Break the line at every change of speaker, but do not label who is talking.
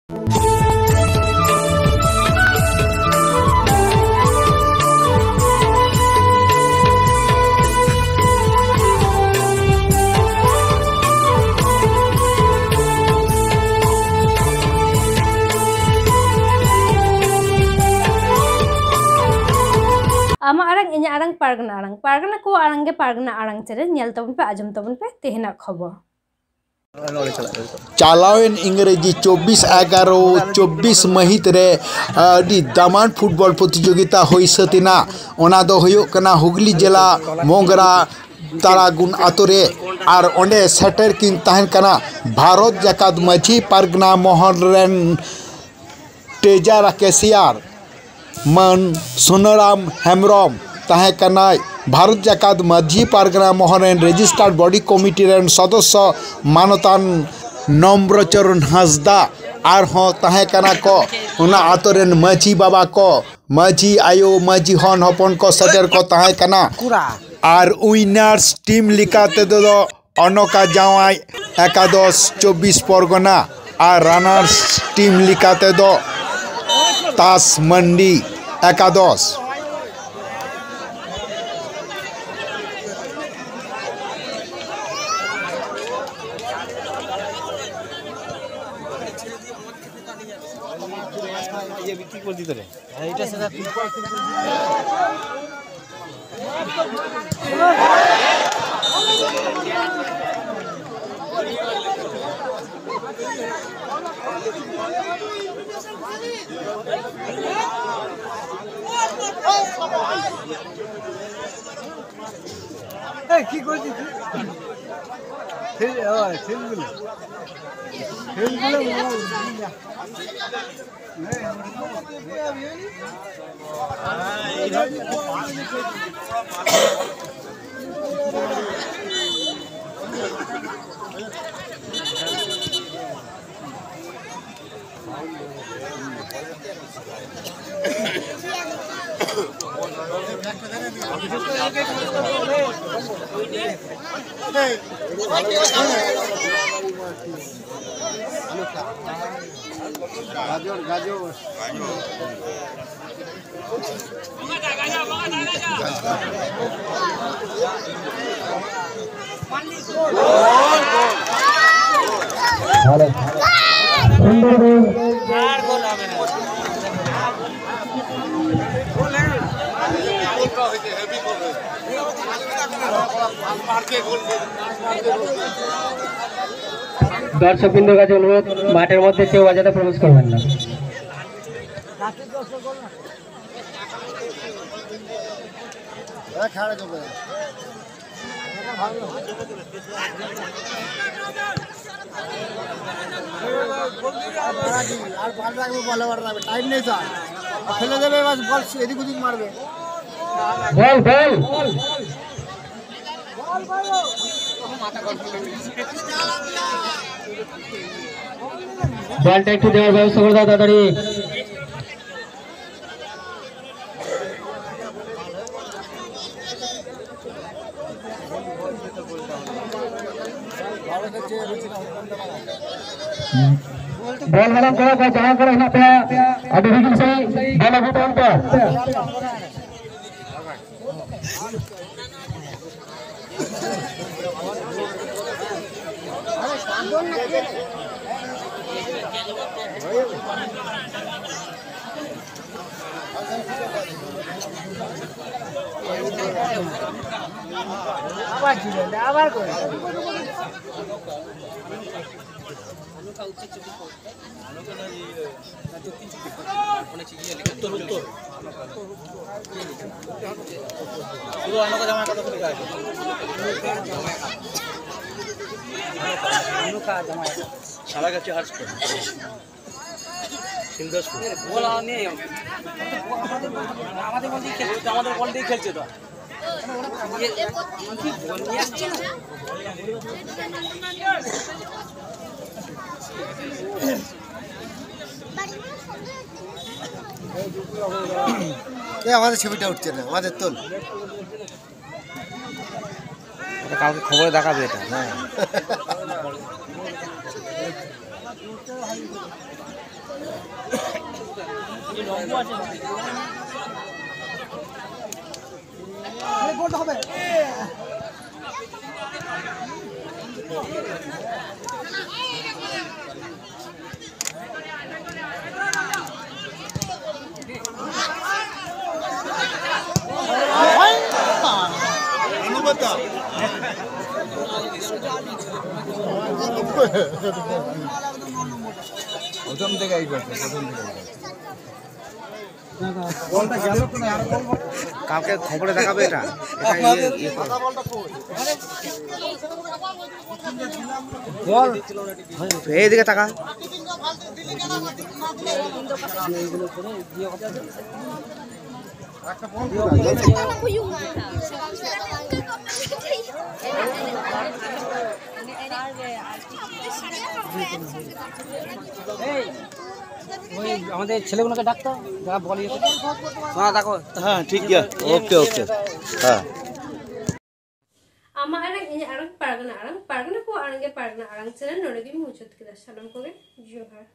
आमा आरंग इन्या आरंग पारगना को आरंग के पारगना आरंग चले नेल तबन पे आजम तबन पे तेहना खबर
चालावेन इंग्रेजी 24/11/24 महित रे अडी दामान फुटबॉल प्रतियोगिता होई सतिना ओना दो हुयुग कना हुगली जिला मोंगरा तारागुन आतोरे और ओंडे सेटर किन तहन कना भारत जाकात माझी पारगना मोहन रेन तेजारा केसियार मन सोनाराम हेमरम तहे कनाय Bharat Jakat Majhi Pargana Mohan registered body committee रेन सदस्य मानतान नम्रचरण हांसदा और हों तहे कना को उना आतो रेन माझी बाबा को माझी आयो माझी हन हपन को सदर को तहे कना और उइनार्स टीम लिखाते दो अनका जावाई एकादश 24 परगना और रनार्स टीम लिखाते दो तास मंडी एकादश
কি করছিস दर्शकबृंदर काছে অনুরোধ মাঠের মধ্যে কেউ অযথা প্রবেশ করবেন না।
আর বল রাখবো বল রাখবে টাইম নেই স্যার ফেলে দেবে বাস বল এদিক ওদিক মারবে
বল বল বলটা একটু দেওয়ার ব্যবস্থা করে দাও তাড়াতাড়ি। बॉल वाला करो जहां करो ना पे अभी बिल्कुल सही बॉल अभी तो उनका আবার করে আমাদের বল দিয়ে খেলছে তো
আমাদের ছবিটা উঠছে না আমাদের তোল
কালকে খবরে দেখাবে এটা। হ্যাঁ
কাউকে খবরে দেখাবে এটা বল এইদিকে টাকা
আমাদের ছেলেগুলোকে ডাকতো যারা বলি
দেখো হ্যাঁ ঠিক আছে ওকে ওকে হ্যাঁ
ama arang ini arang pargana ko arang ge pargana arang channel nore gi muchut kida salam koge johar